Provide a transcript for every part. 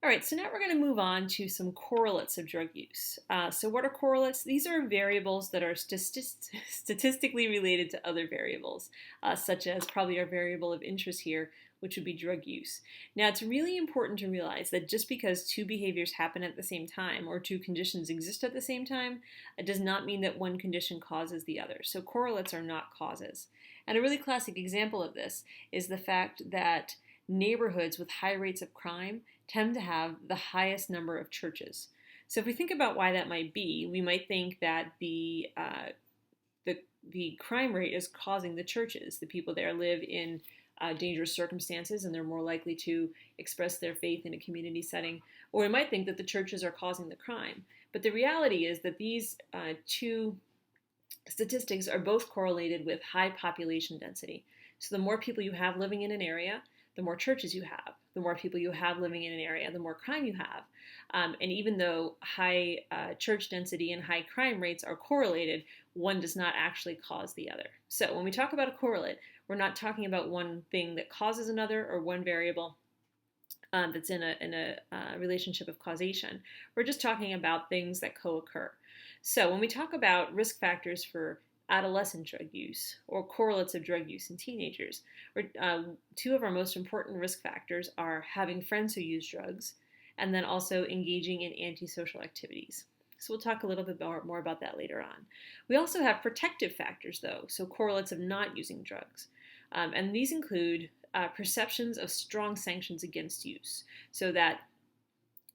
All right, so now we're going to move on to some correlates of drug use. So what are correlates? These are variables that are statistically related to other variables, such as probably our variable of interest here, which would be drug use. Now, it's really important to realize that just because two behaviors happen at the same time or two conditions exist at the same time, it does not mean that one condition causes the other. So correlates are not causes. And a really classic example of this is the fact that neighborhoods with high rates of crime tend to have the highest number of churches. So if we think about why that might be, we might think that the crime rate is causing the churches. The people there live in dangerous circumstances and they're more likely to express their faith in a community setting. Or we might think that the churches are causing the crime. But the reality is that these two statistics are both correlated with high population density. So the more people you have living in an area, the more churches you have. The more people you have living in an area, the more crime you have. And even though high church density and high crime rates are correlated, one does not actually cause the other. So when we talk about a correlate, we're not talking about one thing that causes another or one variable that's in a relationship of causation. We're just talking about things that co-occur. So when we talk about risk factors for adolescent drug use or correlates of drug use in teenagers, two of our most important risk factors are having friends who use drugs and then also engaging in antisocial activities. So we'll talk a little bit more about that later on. We also have protective factors though, so correlates of not using drugs. And these include perceptions of strong sanctions against use, so that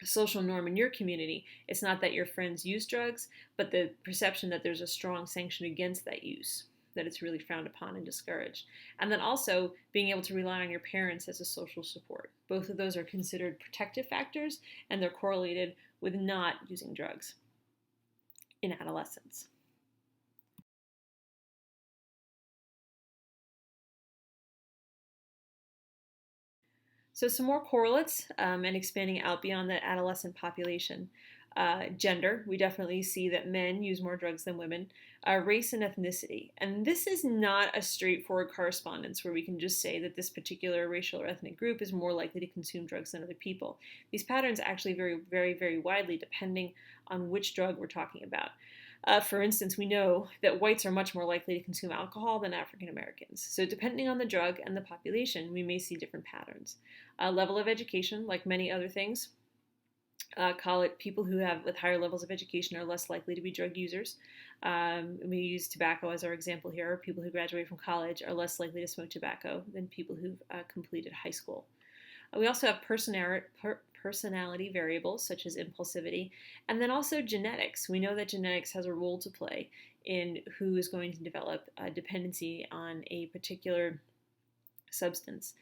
social norm in your community, it's not that your friends use drugs, but the perception that there's a strong sanction against that use, that it's really frowned upon and discouraged. And then also being able to rely on your parents as a social support. Both of those are considered protective factors, and they're correlated with not using drugs in adolescence. So some more correlates and expanding out beyond the adolescent population. Gender, we definitely see that men use more drugs than women. Race and ethnicity. And this is not a straightforward correspondence where we can just say that this particular racial or ethnic group is more likely to consume drugs than other people. These patterns actually vary very, very widely depending on which drug we're talking about. For instance, we know that whites are much more likely to consume alcohol than African Americans. So depending on the drug and the population, we may see different patterns. Level of education, like many other things, people who have with higher levels of education are less likely to be drug users. We use tobacco as our example here. People who graduate from college are less likely to smoke tobacco than people who've completed high school. We also have personality variables such as impulsivity, and then also genetics. We know that genetics has a role to play in who is going to develop a dependency on a particular substance.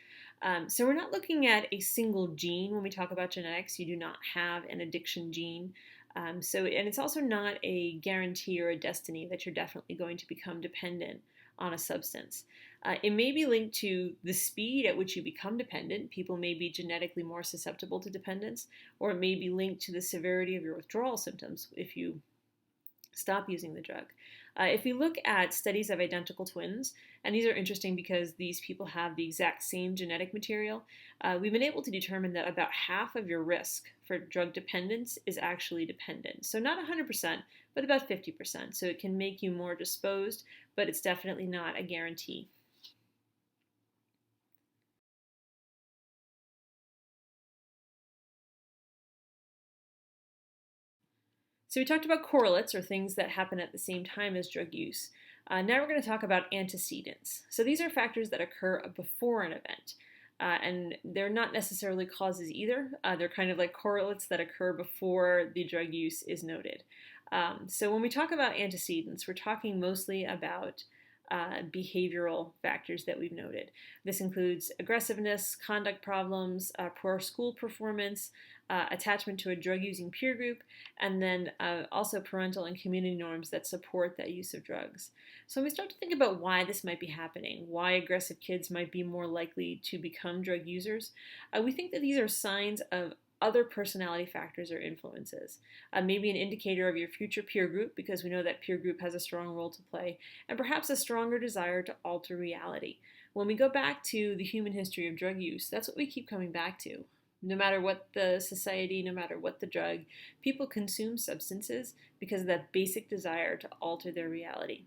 So we're not looking at a single gene when we talk about genetics. You do not have an addiction gene. And it's also not a guarantee or a destiny that you're definitely going to become dependent on a substance. It may be linked to the speed at which you become dependent. People may be genetically more susceptible to dependence, or it may be linked to the severity of your withdrawal symptoms if you stop using the drug. If we look at studies of identical twins, and these are interesting because these people have the exact same genetic material, we've been able to determine that about half of your risk for drug dependence is actually dependent. So not 100%, but about 50%. So it can make you more disposed, but it's definitely not a guarantee. So we talked about correlates, or things that happen at the same time as drug use. Now we're going to talk about antecedents. So these are factors that occur before an event. And they're not necessarily causes either. They're kind of like correlates that occur before the drug use is noted. So when we talk about antecedents, we're talking mostly about behavioral factors that we've noted. This includes aggressiveness, conduct problems, poor school performance, attachment to a drug-using peer group, and then also parental and community norms that support that use of drugs. So when we start to think about why this might be happening, why aggressive kids might be more likely to become drug users, we think that these are signs of other personality factors or influences. Maybe an indicator of your future peer group, because we know that peer group has a strong role to play, and perhaps a stronger desire to alter reality. When we go back to the human history of drug use, that's what we keep coming back to. No matter what the society, no matter what the drug, people consume substances because of that basic desire to alter their reality.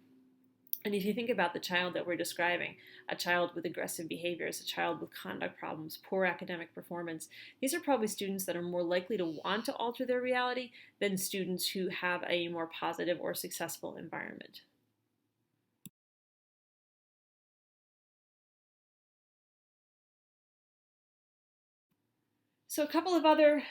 And if you think about the child that we're describing, a child with aggressive behaviors, a child with conduct problems, poor academic performance, these are probably students that are more likely to want to alter their reality than students who have a more positive or successful environment. So a couple of other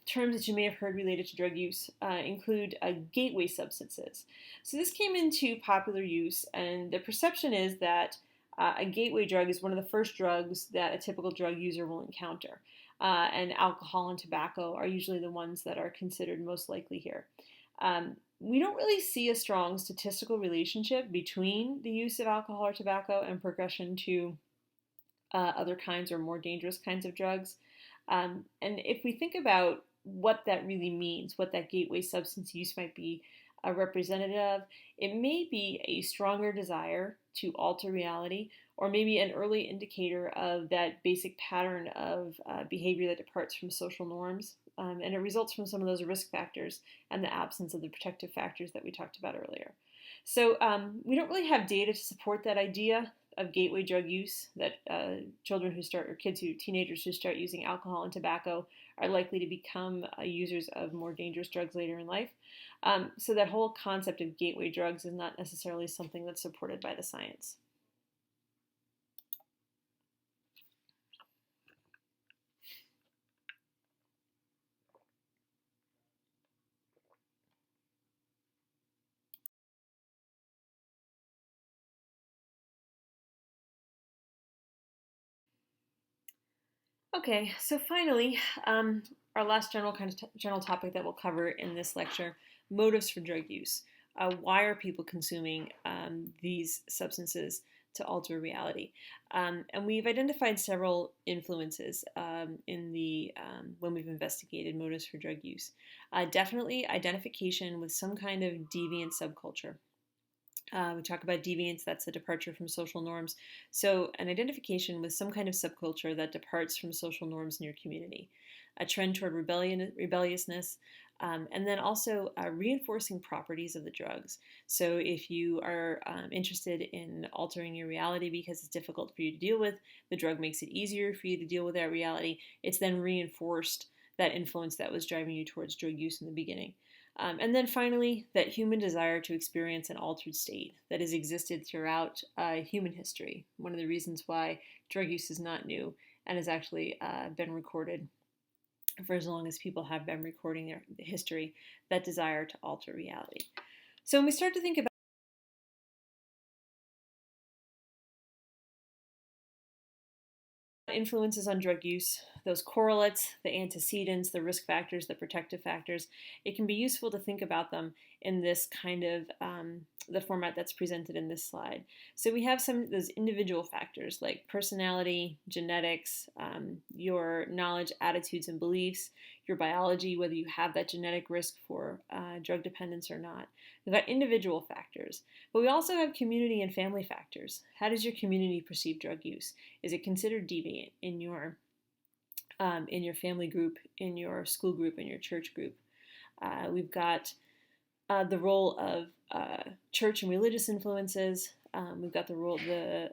terms that you may have heard related to drug use include gateway substances. So this came into popular use, and the perception is that a gateway drug is one of the first drugs that a typical drug user will encounter. And alcohol and tobacco are usually the ones that are considered most likely here. We don't really see a strong statistical relationship between the use of alcohol or tobacco and progression to other kinds or more dangerous kinds of drugs. And if we think about what that really means, what that gateway substance use might be representative of, it may be a stronger desire to alter reality, or maybe an early indicator of that basic pattern of behavior that departs from social norms. And it results from some of those risk factors and the absence of the protective factors that we talked about earlier. So we don't really have data to support that idea of gateway drug use, that children who start, or teenagers who start using alcohol and tobacco are likely to become users of more dangerous drugs later in life. So that whole concept of gateway drugs is not necessarily something that's supported by the science. Okay, so finally, our last general topic that we'll cover in this lecture: motives for drug use. Why are people consuming these substances to alter reality? And we've identified several influences in the when we've investigated motives for drug use. Definitely identification with some kind of deviant subculture. We talk about deviance, that's a departure from social norms. So, an identification with some kind of subculture that departs from social norms in your community, a trend toward rebelliousness, and then also reinforcing properties of the drugs. So, if you are interested in altering your reality because it's difficult for you to deal with, the drug makes it easier for you to deal with that reality. It's then reinforced that influence that was driving you towards drug use in the beginning. And then finally, that human desire to experience an altered state that has existed throughout human history. One of the reasons why drug use is not new and has actually been recorded for as long as people have been recording their history, that desire to alter reality. So when we start to think about influences on drug use, those correlates, the antecedents, the risk factors, the protective factors, it can be useful to think about them in this kind of the format that's presented in this slide. So we have some of those individual factors like personality, genetics, your knowledge, attitudes, and beliefs, your biology, whether you have that genetic risk for drug dependence or not. We've got individual factors, but we also have community and family factors. How does your community perceive drug use? Is it considered deviant in your family group, in your school group, in your church group? We've got the role of church and religious influences. We've got the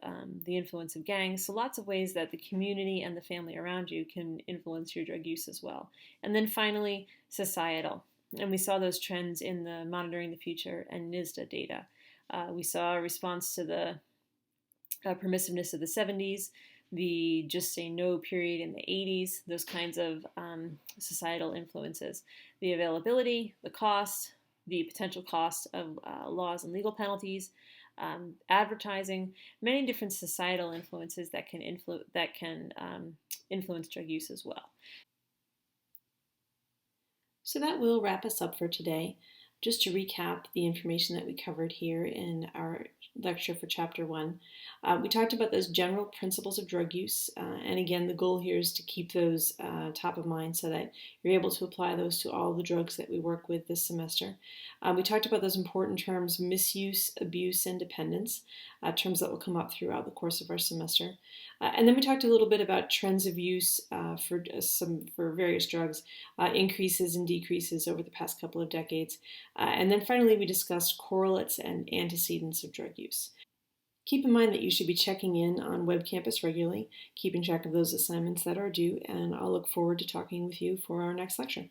influence of gangs. So lots of ways that the community and the family around you can influence your drug use as well. And then finally, societal. And we saw those trends in the Monitoring the Future and NISDA data. We saw a response to the permissiveness of the 70s, the just say no period in the 80s, those kinds of societal influences. The availability, the cost, the potential cost of laws and legal penalties, advertising, many different societal influences that can influence drug use as well. So that will wrap us up for today. Just to recap the information that we covered here in our lecture for Chapter 1, we talked about those general principles of drug use, and again, the goal here is to keep those top of mind so that you're able to apply those to all the drugs that we work with this semester. We talked about those important terms: misuse, abuse, and dependence, terms that will come up throughout the course of our semester. And then we talked a little bit about trends of use for various drugs, increases and decreases over the past couple of decades. And then finally, we discussed correlates and antecedents of drug use. Keep in mind that you should be checking in on Web Campus regularly, keeping track of those assignments that are due, and I'll look forward to talking with you for our next lecture.